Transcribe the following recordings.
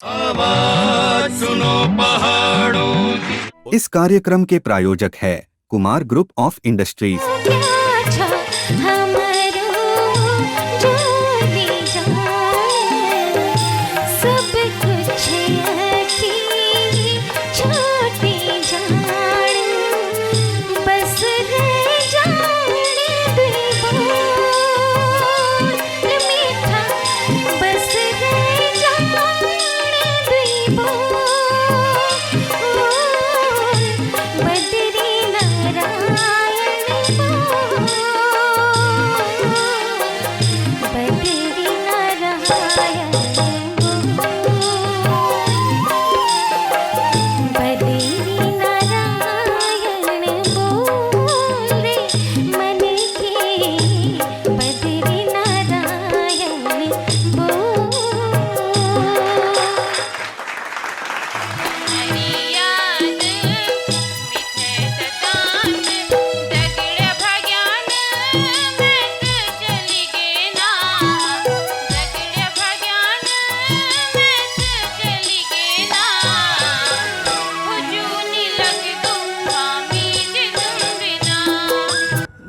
आवाज सुनो पहाड़ों की। इस कार्यक्रम के प्रायोजक है कुमार ग्रुप ऑफ इंडस्ट्रीज।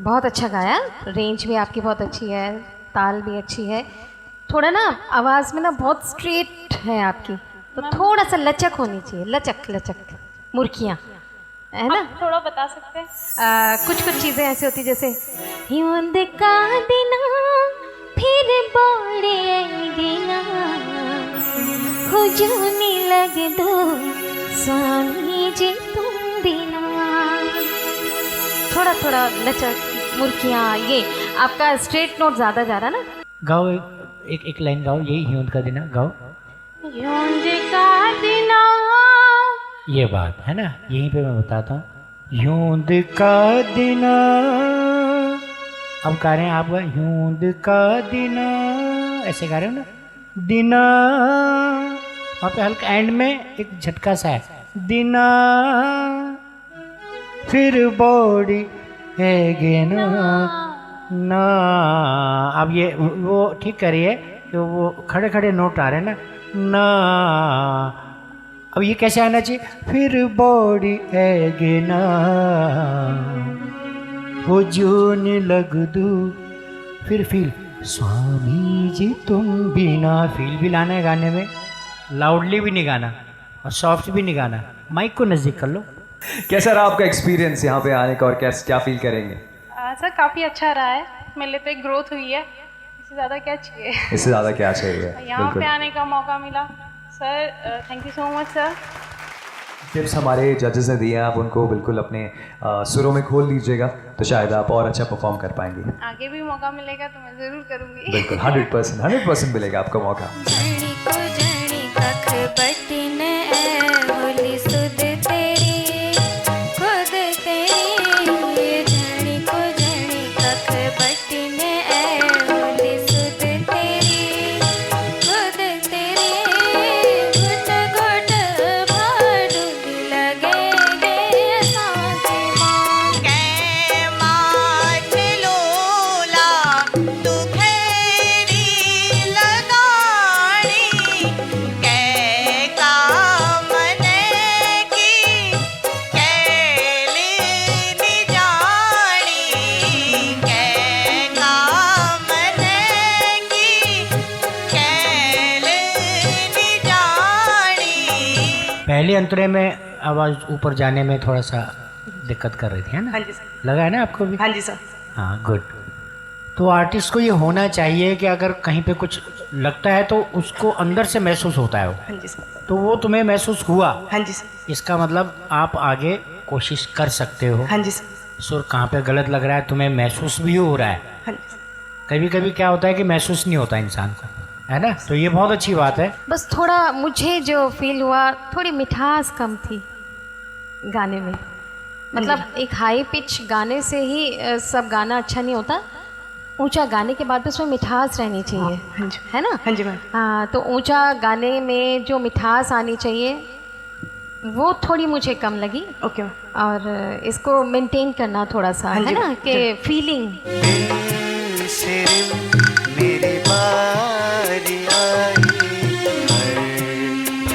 बहुत अच्छा गाया, रेंज भी आपकी बहुत अच्छी है, ताल भी अच्छी है। थोड़ा ना आवाज़ में ना बहुत स्ट्रेट है आपकी, तो थोड़ा सा लचक होनी चाहिए, लचक लचक मुर्कियाँ, है ना? थोड़ा बता सकते हैं? कुछ कुछ चीज़ें ऐसी होती जैसे हिंद का दिना फिर बोड़ेगी ना हुजूनी लग दो स्वामी जी तुम बिना। थोड़ा थोड़ा लचक मुर्कियाँ, ये आपका स्ट्रेट नोट ज़्यादा जा रहा ना। गाओ एक लाइन गाओ, यही हिंद का दिना गाओ। हिंद का दिना, ये बात है ना, यहीं पे मैं बताता हूँ। हिंद का दिना, अब गा रहे हैं आप, हिंद का दिना ऐसे गा रहे हो ना, दिना वहाँ पे हल्का एंड में एक झटका सा है, दिना फिर बॉडी है ना ना। अब ये वो ठीक करिए, तो वो खड़े खड़े नोट आ रहे हैं ना ना। अब ये कैसे आना चाहिए, फिर बॉडी है ना हो जून लग दू, फिर फील स्वामी जी तुम बिना। फील भी लाना है गाने में, लाउडली भी नहीं गाना और सॉफ्ट भी नहीं गाना, माइक को नज़दीक कर लो। कैसा रहा आपका एक्सपीरियंस यहाँ पे आने का और क्या फील करेंगे? सर काफ़ी अच्छा रहा है, मेरे लिए तो एक ग्रोथ हुई है, इससे ज़्यादा क्या चाहिए? इससे ज़्यादा क्या चाहिए? यहाँ पे आने का मौका मिला sir, thank you so much sir. Tips हमारे जजेस ने दिए हैं, आप उनको बिल्कुल अपने सुरों में खोल लीजिएगा, तो शायद आप और अच्छा परफॉर्म कर पाएंगे। आगे भी मौका मिलेगा तो मैं ज़रूर करूँगी। बिल्कुल 100% मिलेगा आपको मौका। पहले अंतरे में आवाज़ ऊपर जाने में थोड़ा सा दिक्कत कर रही थी, है ना? हाँ जी सर। लगा है ना आपको भी? हाँ जी सर। हाँ, गुड। तो आर्टिस्ट को ये होना चाहिए कि अगर कहीं पे कुछ लगता है तो उसको अंदर से महसूस होता है वो। हाँ जी सर। तो वो तुम्हें महसूस हुआ, हाँ जी सर। इसका मतलब आप आगे कोशिश कर सकते हो। हाँ जी सर। सुर कहाँ पे गलत लग रहा है तुम्हें महसूस भी हो रहा है। हाँ जी सर। कभी कभी क्या होता है कि महसूस नहीं होता इंसान को, है ना? तो ये बहुत अच्छी बात है। बस थोड़ा मुझे जो फील हुआ, थोड़ी मिठास कम थी गाने में। मतलब एक हाई पिच गाने से ही सब गाना अच्छा नहीं होता, ऊंचा गाने के बाद भी उसमें मिठास रहनी चाहिए। हाँ जी। है ना? हाँ जी मैम। हाँ, तो ऊंचा गाने में जो मिठास आनी चाहिए वो थोड़ी मुझे कम लगी। Okay ma'am. और इसको मेंटेन करना थोड़ा सा, हाँ है जी, ना, कि फीलिंग। मेरी बारी आई, हर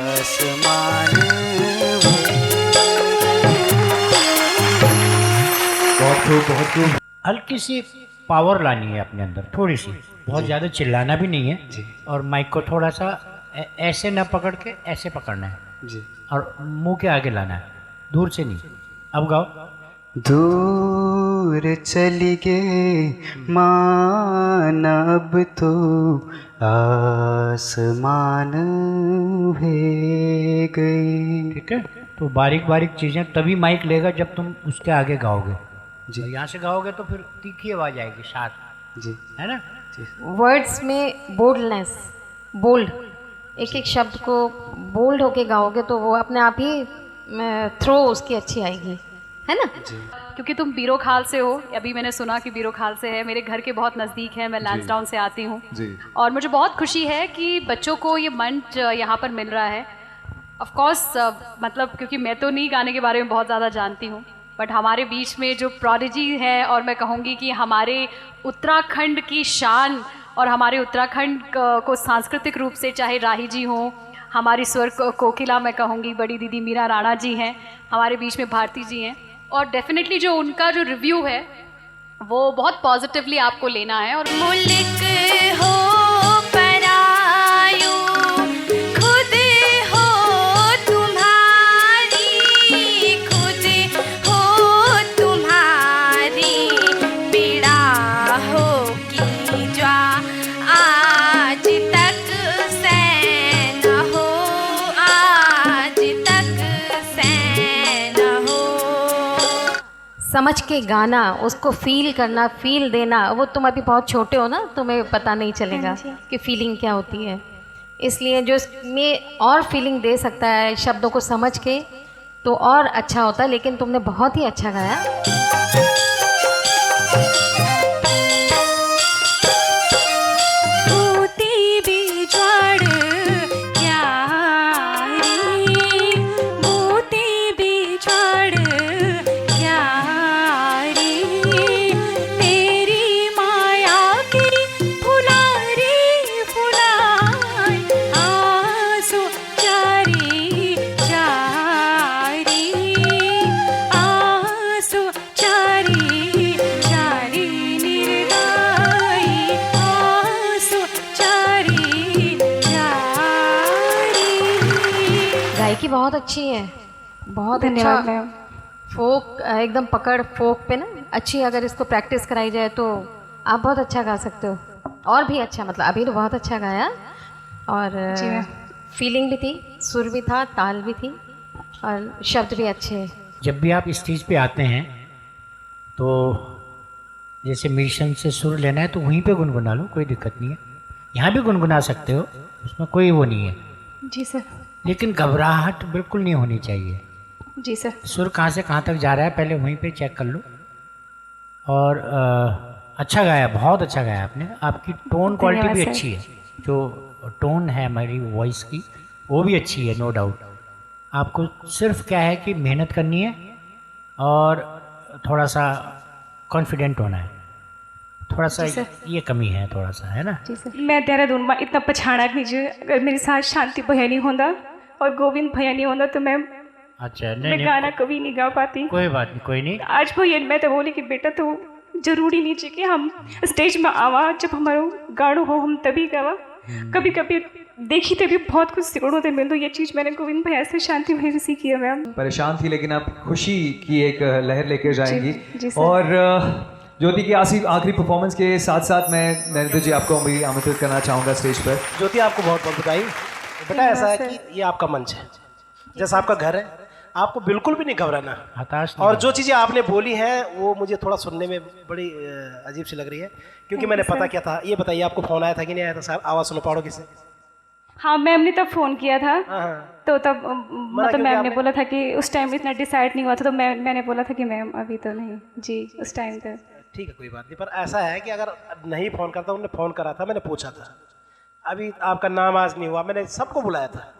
आसमान बहुत खूब, बहुत खूब। हल्की सी पावर लानी है अपने अंदर, थोड़ी सी, बहुत ज़्यादा चिल्लाना भी नहीं है जी। और माइक को थोड़ा सा ऐसे ना पकड़ के ऐसे पकड़ना है जी। और मुंह के आगे लाना है, दूर से नहीं। अब गाओ। दूर चली गए मान अब तो आसमान भे गए। ठीक है, तो बारीक बारीक चीज़ें तभी माइक लेगा जब तुम उसके आगे गाओगे जी। यहाँ से गाओगे तो फिर तीखी आवाज़ आएगी साथ जी, है ना। वर्ड्स में बोल्डनेस, बोल्ड, एक एक शब्द को बोल्ड होके गाओगे तो वो अपने आप ही थ्रो उसकी अच्छी आएगी, है ना। क्योंकि तुम बीरो खाल से हो, अभी मैंने सुना कि बीरो खाल से है, मेरे घर के बहुत नज़दीक है, मैं लैंसडाउन से आती हूँ जी। और मुझे बहुत खुशी है कि बच्चों को ये मंच यहाँ पर मिल रहा है। ऑफ कोर्स मतलब क्योंकि मैं तो नहीं गाने के बारे में बहुत ज़्यादा जानती हूँ, बट हमारे बीच में जो प्रोडिजी है, और मैं कहूँगी कि हमारे उत्तराखंड की शान और हमारे उत्तराखंड को सांस्कृतिक रूप से, चाहे राही जी हों, हमारी स्वर कोकिला मैं कहूँगी बड़ी दीदी मीरा राणा जी हैं, हमारे बीच में भारती जी हैं, और डेफिनेटली जो उनका जो रिव्यू है वो बहुत पॉजिटिवली आपको लेना है। और मुल्क हो परायो खुद हो तुम्हारी, खुद हो तुम्हारी, पीड़ा हो की ज्वा आज तक सैन हो, आज तक सैन हो। समझ के गाना, उसको फील करना, फील देना, वो तुम अभी बहुत छोटे हो ना, तुम्हें पता नहीं चलेगा कि फीलिंग क्या होती है। इसलिए जो इसमें और फीलिंग दे सकता है शब्दों को समझ के तो और अच्छा होता है। लेकिन तुमने बहुत ही अच्छा गाया। भूती बिछड़ क्यारी, भूती बिछड़ क्यारी, तेरी माया की फुलारी फुलाई, आंसू चारी चारी, आंसू चारी चारी निर्दाई, आंसू चारी चारी। गायकी बहुत अच्छी है, बहुत धन्यवाद अच्छा। मैम। फोक एकदम पकड़, फोक पे ना अच्छी, अगर इसको प्रैक्टिस कराई जाए तो आप बहुत अच्छा गा सकते हो, और भी अच्छा। मतलब अभी तो बहुत अच्छा गाया, और फीलिंग भी थी, सुर भी था, ताल भी थी, और शब्द भी अच्छे। जब भी आप स्टेज पे आते हैं तो जैसे म्यूजिशियन से सुर लेना है तो वहीं पे गुनगुना लो, कोई दिक्कत नहीं है। यहाँ भी गुनगुना सकते हो, उसमें कोई वो नहीं है, जी सर। लेकिन घबराहट बिल्कुल नहीं होनी चाहिए। जी सर। सुर कहाँ से कहाँ तक जा रहा है पहले वहीं पे चेक कर लो। और अच्छा गाया, बहुत अच्छा गाया आपने। आपकी टोन क्वालिटी भी अच्छी है, जो टोन है हमारी वॉइस की वो भी अच्छी है, नो डाउट। आपको सिर्फ क्या है कि मेहनत करनी है और थोड़ा सा कॉन्फिडेंट होना है, थोड़ा सा ये कमी है, थोड़ा सा, है ना। मैं देहरादून में इतना पछाड़ा कीजिए, अगर मेरे साथ शांति भैया नहीं होता और गोविंद भैया नहीं होता तो मैं अच्छा, मैं नहीं गाना कभी नहीं गा पाती। कोई बात नहीं, कोई नहीं। आज भैया मैं तो बोली कि बेटा तो जरूरी नहीं चाहिए कि हम स्टेज में आवा, जब हमारा गाड़ो हो हम तभी गावा। कभी कभी देखी तभी बहुत कुछ सीखने को मिलता। ये चीज़ मैंने गोविंद भैया से, शांति भैया से सीखी है मैम। परेशान थी लेकिन आप खुशी की एक लहर लेकर जाएंगी। जी सर। और ज्योति की आखिरी परफॉर्मेंस के साथ साथ मैं नरेंद्र जी आपको भी आमंत्रित करना चाहूँगा स्टेज पर। ज्योति आपको बहुत बहुत बधाई बेटा। ऐसा है कि ये आपका मंच है, जैसा आपका घर है, आपको बिल्कुल भी नहीं घबराना। हताश नहीं और जो चीज़ें आपने बोली हैं वो मुझे थोड़ा सुनने में बड़ी अजीब सी लग रही है, क्योंकि मैंने पता क्या था। ये बताइए, आपको फ़ोन आया था कि नहीं आया था साहब? आवाज़ सुनो पाओगे से? हाँ मैम ने तब फ़ोन किया था। हाँ। तो तब मतलब मैम ने बोला था कि उस टाइम इतना डिसाइड नहीं हुआ था, तो मैंने बोला था कि मैम अभी तो नहीं जी, उस टाइम तक। ठीक है, कोई बात नहीं। पर ऐसा है कि अगर नहीं फ़ोन करता, उन्होंने फ़ोन करा था, मैंने पूछा था, अभी आपका नाम आज नहीं हुआ, मैंने सबको बुलाया था।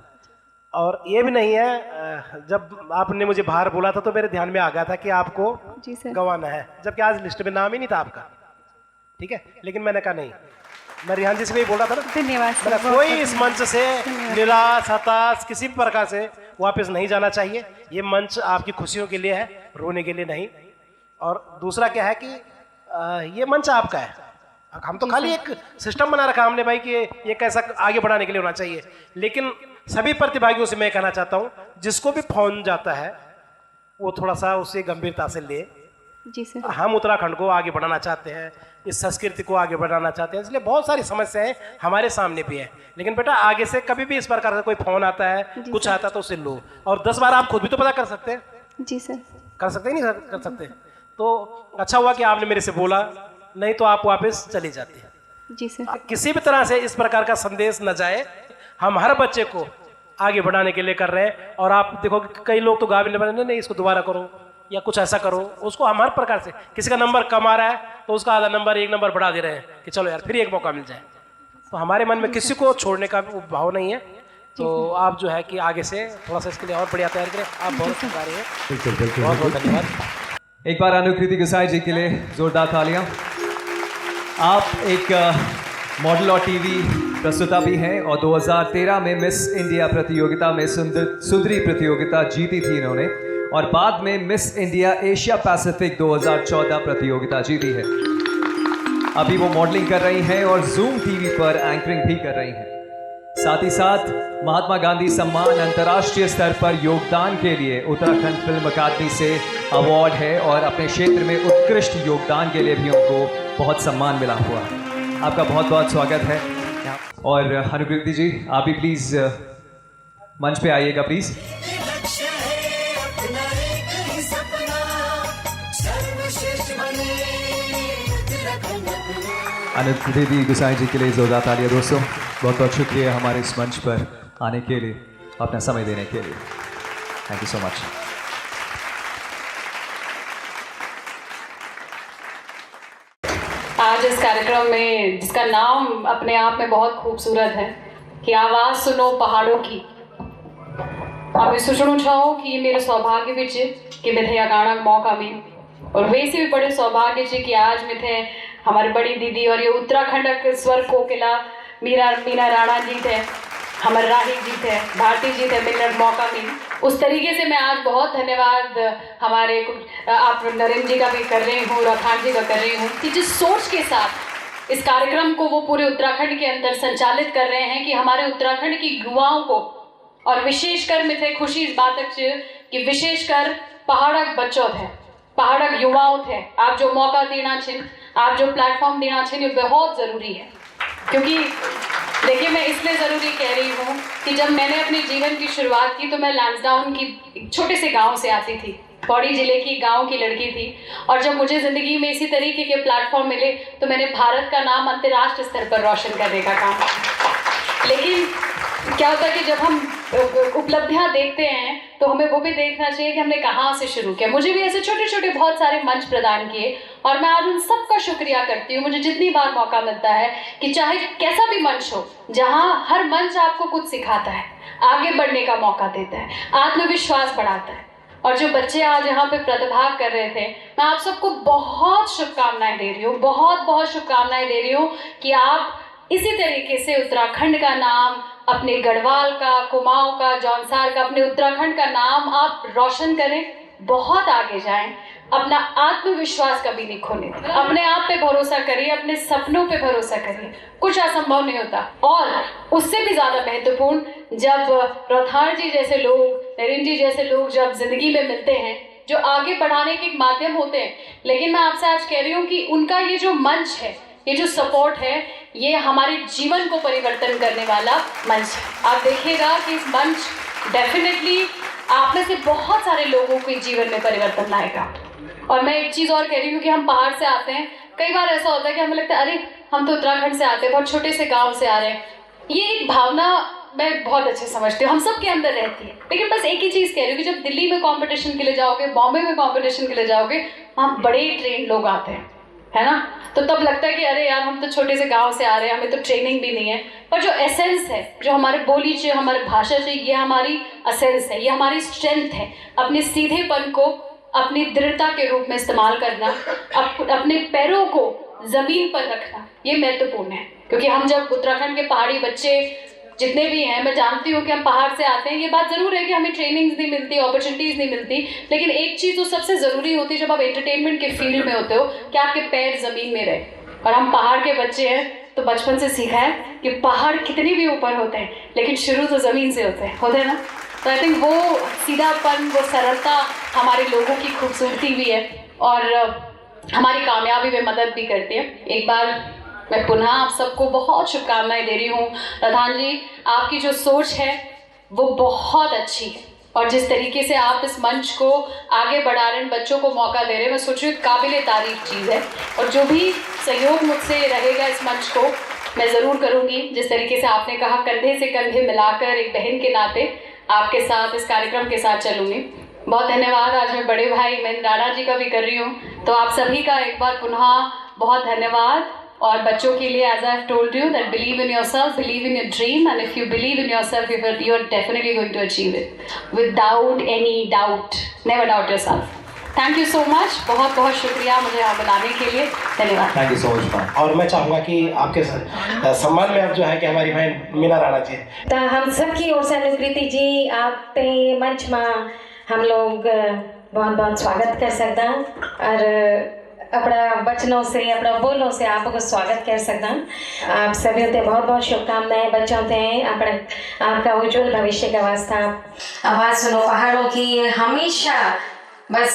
और ये भी नहीं है, जब आपने मुझे बाहर बोला था तो मेरे ध्यान में आ गया था कि आपको जी सर गंवाना है, जबकि आज लिस्ट में नाम ही नहीं था आपका। ठीक है, लेकिन मैंने कहा नहीं, मैं रिहान जी से भी बोल रहा था ना, धन्यवाद सर, मतलब बहुत कोई बहुत इस मंच से निराश हताश किसी भी प्रकार से वापस नहीं जाना चाहिए। ये मंच आपकी खुशियों के लिए है, रोने के लिए नहीं। और दूसरा क्या है कि ये मंच आपका है। हम तो खाली एक सिस्टम बना रखा हमने भाई कि ये कैसा आगे बढ़ाने के लिए होना चाहिए, लेकिन सभी प्रतिभागियों से मैं कहना चाहता हूँ जिसको भी फोन जाता है वो थोड़ा सा उसे गंभीरता से ले। जी सर। हम उत्तराखंड को आगे बढ़ाना चाहते हैं, इस संस्कृति को आगे बढ़ाना चाहते हैं, इसलिए बहुत सारी समस्याएं हमारे सामने भी है। लेकिन बेटा आगे से कभी भी इस प्रकार का कोई फोन आता है, कुछ आता है तो उसे लो, और 10 बार आप खुद भी तो पता कर सकते हैं। जी सर। कर सकते नहीं कर सकते? तो अच्छा हुआ कि आपने मेरे से बोला, नहीं तो आप वापस चली जाती है। जी सर। किसी भी तरह से इस प्रकार का संदेश न जाए। हम हर बच्चे को आगे बढ़ाने के लिए कर रहे हैं। और आप देखो कई लोग तो गा भी नहीं, इसको दोबारा करो या कुछ ऐसा करो, उसको हम हर प्रकार से, किसी का नंबर कम आ रहा है तो उसका आधा नंबर 1 नंबर बढ़ा दे रहे हैं कि चलो यार फिर एक मौका मिल जाए। तो हमारे मन में किसी को छोड़ने का भाव नहीं है। तो आप जो है कि आगे से थोड़ा सा इसके लिए और बढ़िया तैयार करें। आप बहुत अच्छा रहे हैं, बहुत बहुत धन्यवाद। एक बार अनुकृति गुसाई जी के लिए जोरदार तालियां। आप एक मॉडल और टीवी प्रस्तुता भी हैं और 2013 में मिस इंडिया प्रतियोगिता में सुंदरी प्रतियोगिता जीती थी इन्होंने, और बाद में मिस इंडिया एशिया पैसिफिक 2014 प्रतियोगिता जीती है। अभी वो मॉडलिंग कर रही हैं और जूम टीवी पर एंकरिंग भी कर रही हैं। साथ ही साथ महात्मा गांधी सम्मान अंतर्राष्ट्रीय स्तर पर योगदान के लिए उत्तराखंड फिल्म अकादमी से अवार्ड है, और अपने क्षेत्र में उत्कृष्ट योगदान के लिए भी उनको बहुत सम्मान मिला हुआ है। आपका बहुत बहुत स्वागत है। और अनुकृति जी आप भी प्लीज़ मंच पे आइएगा प्लीज़। अनुकृति गुसाई जी के लिए जोरदार तालियां दोस्तों। बहुत बहुत शुक्रिया हमारे इस मंच पर आने के लिए, अपना समय देने के लिए। Thank you so much. आज इस कार्यक्रम में जिसका नाम अपने आप में बहुत खूबसूरत है कि आवाज़ सुनो पहाड़ों की, मैं सोचना चाहूँ कि ये मेरा सौभाग्य भी है कि मैं थे गाना मौका मिल, और वैसे भी बड़े सौभाग्य है कि आज मैं थे हमारी बड़ी दीदी और ये उत्तराखंड के स्वर कोकिला मीना राणा जी थे, हमारे राही जी थे, भारती जी थे, मिलने मौका मिल। उस तरीके से मैं आज बहुत धन्यवाद हमारे आप नरेंद्र जी का भी कर रही हूँ, रखान जी का कर रही हूँ कि जिस सोच के साथ इस कार्यक्रम को वो पूरे उत्तराखंड के अंदर संचालित कर रहे हैं कि हमारे उत्तराखंड की युवाओं को, और विशेषकर में थे खुशी इस बात कि विशेषकर पहाड़क बच्चों थे, पहाड़क युवाओं थे, आप जो मौका देना छिन, आप जो प्लेटफॉर्म देना छिन, ये बहुत ज़रूरी है। क्योंकि देखिए मैं इसलिए ज़रूरी कह रही हूँ कि जब मैंने अपने जीवन की शुरुआत की तो मैं लैंसडाउन की एक छोटे से गांव से आती थी, पौड़ी ज़िले की गांव की लड़की थी, और जब मुझे ज़िंदगी में इसी तरीके के प्लेटफॉर्म मिले तो मैंने भारत का नाम अंतर्राष्ट्रीय स्तर पर रोशन करने का काम किया। लेकिन क्या होता है कि जब हम उपलब्धियां देखते हैं तो हमें वो भी देखना चाहिए कि हमने कहाँ से शुरू किया। मुझे भी ऐसे छोटे छोटे बहुत सारे मंच प्रदान किए और मैं आज उन सब का शुक्रिया करती हूँ। मुझे जितनी बार मौका मिलता है कि चाहे कैसा भी मंच हो, जहाँ हर मंच आपको कुछ सिखाता है, आगे बढ़ने का मौका देता है, आत्मविश्वास बढ़ाता है। और जो बच्चे आज यहाँ पे प्रतिभा कर रहे थे, मैं आप सबको बहुत शुभकामनाएं दे रही हूँ, बहुत बहुत शुभकामनाएं दे रही हूँ कि आप इसी तरीके से उत्तराखंड का नाम, अपने गढ़वाल का, कुमाऊं का, जौनसार का, अपने उत्तराखंड का नाम आप रोशन करें, बहुत आगे जाएं, अपना आत्मविश्वास कभी नहीं खोने, अपने आप पे भरोसा करिए, अपने सपनों पे भरोसा करिए, कुछ असंभव नहीं होता। और उससे भी ज़्यादा महत्वपूर्ण जब रथार जी जैसे लोग, नरेंद्र जी जैसे लोग जब जिंदगी में मिलते हैं, जो आगे बढ़ाने के एक माध्यम होते हैं। लेकिन मैं आपसे आज कह रही हूँ कि उनका ये जो मंच है, ये जो सपोर्ट है, ये हमारे जीवन को परिवर्तन करने वाला मंच है। आप देखिएगा कि इस मंच डेफिनेटली आप में से बहुत सारे लोगों के जीवन में परिवर्तन लाएगा। और मैं एक चीज़ और कह रही हूँ कि हम पहाड़ से आते हैं, कई बार ऐसा होता है कि हमें लगता है अरे हम तो उत्तराखंड से आते हैं, बहुत छोटे से गाँव से आ रहे हैं। ये एक भावना मैं बहुत अच्छे समझती हूँ, हम सब के अंदर रहती है। लेकिन बस एक ही चीज़ कह रही हूँ कि जब दिल्ली में कंपटीशन के लिए जाओगे, बॉम्बे में कंपटीशन के लिए जाओगे, वहाँ बड़े ट्रेन लोग आते हैं, है ना, तो तब लगता है कि अरे यार हम तो छोटे से गांव से आ रहे हैं, हमें तो ट्रेनिंग भी नहीं है। पर जो एसेंस है, जो हमारे बोली चाहिए, हमारी भाषा चाहिए, ये हमारी एसेंस है, ये हमारी स्ट्रेंथ है। अपने सीधेपन को अपनी दृढ़ता के रूप में इस्तेमाल करना, अपने पैरों को ज़मीन पर रखना, ये महत्वपूर्ण है। क्योंकि हम जब उत्तराखंड के पहाड़ी बच्चे जितने भी हैं, मैं जानती हूँ कि हम पहाड़ से आते हैं, ये बात ज़रूर है कि हमें ट्रेनिंग्स नहीं मिलती, अपॉर्चुनिटीज़ नहीं मिलती, लेकिन एक चीज़ तो सबसे ज़रूरी होती है जब आप एंटरटेनमेंट के फील्ड में होते हो कि आपके पैर ज़मीन में रहे। और हम पहाड़ के बच्चे हैं तो बचपन से सीखा है कि पहाड़ कितनी भी ऊपर होते हैं लेकिन शुरू तो ज़मीन से होते हैं ना। तो आई थिंक वो सीधापन, वो सरलता हमारे लोगों की खूबसूरती भी है और हमारी कामयाबी में मदद भी करती है। एक बार मैं पुनः आप सबको बहुत शुभकामनाएं दे रही हूँ। प्रधान जी, आपकी जो सोच है वो बहुत अच्छी है और जिस तरीके से आप इस मंच को आगे बढ़ा रहे हैं, बच्चों को मौका दे रहे हैं, मैं सोच रही हूँ काबिल तारीफ चीज़ है। और जो भी सहयोग मुझसे रहेगा इस मंच को मैं ज़रूर करूँगी। जिस तरीके से आपने कहा, कंधे से कंधे मिलाकर एक बहन के नाते आपके साथ इस कार्यक्रम के साथ चलूँगी। बहुत धन्यवाद। आज मैं बड़े भाई महेंद्र राणा जी का भी कर रही हूँ, तो आप सभी का एक बार पुनः बहुत धन्यवाद। और बच्चों के लिए, as I've told you, that believe in yourself, believe in your dream, and if you believe in yourself, you're definitely going to achieve it without any doubt. Never doubt yourself. Thank you so much. बहुत बहुत शुक्रिया मुझे यहाँ बुलाने के लिए। धन्यवाद। Thank you so much. और मैं चाहूँगा कि आपके सम्मान में अब जो है कि हमारी बहन मीना राणा जी। तो हम सबकी ओर से अनुकृति जी आपते मंच में हम लोग बहुत बहुत स्वागत कर सकते हैं और अपना बचनों से, अपना बोलों से आपको स्वागत कर सकता हूँ। आप सभी होते बहुत बहुत शुभकामनाएं बच्चों होते हैं अपना आपका उज्जवल भविष्य का वास्ता। आवाज़ सुनो पहाड़ों की, हमेशा बस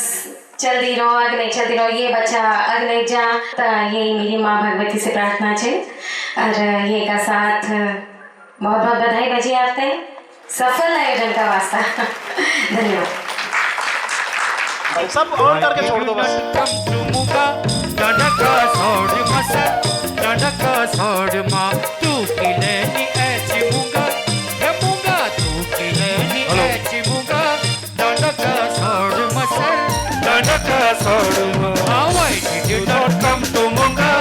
चलती रहो, अगले चलती रहो, ये बच्चा अगले जा। तो यही मेरी माँ भगवती से प्रार्थना है और ये का साथ बहुत बहुत बधाई बजी आपते सफल आयोजन का वास्ता। धन्यवाद। सब ऑन करके छोड़ दो बस। मुगा डडका सोड मसा डडका सोड मा तू किलेनी ऐची मुगा हे मुगा तू किलेनी ऐची मुगा डडका सोड मसा डडका सोड मा why did you not come to muga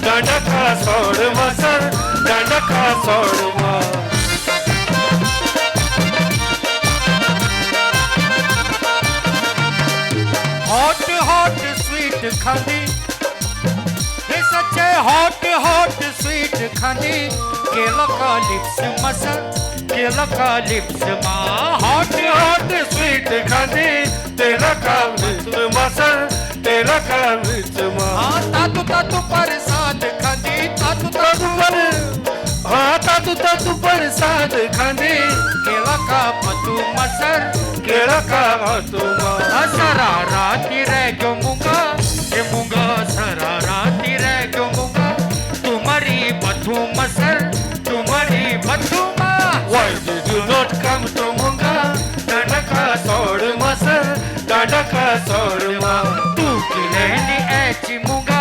डडका सोड मसा डडका सोड मा hot sweet खानी हे सच्चे hot sweet खानी केला का लिप्स मसल केला का लिप्स माँ hot sweet खानी तेरा का लिप्स मसल तेरा का लिप्स माँ तातू तातू प्रसाद खानी तातू तातू प्रसाद खानी केला का पतू मसल केला का पतू माँ सरा राती रह गयो मुंगा ये मुंगा सरा राती रह गयो मुंगा तुम्हारी बथू मसल तुम्हारी बथू माँ why did you not come to मुंगा डडका सोड मसल डडका सोड माँ तू किलेनी ऐची मुंगा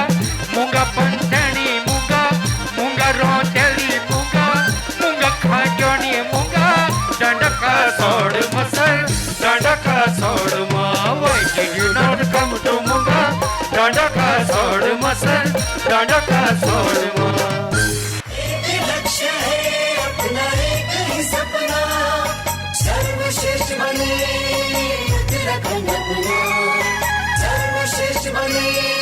मुंगा पंटनी मुंगा मुंगा रोटेली मुंगा मुंगा खाजोनी मुंगा डडका सोड मसल डडका सोड माँ why did you not come to मुंगा डडका सोड मसल डडका सोड माँ एक लक्ष्य है अपना एक ही सपना सर्वश्रेष्ठ बने उत्तराखंड अपना सर्वश्रेष्ठ बने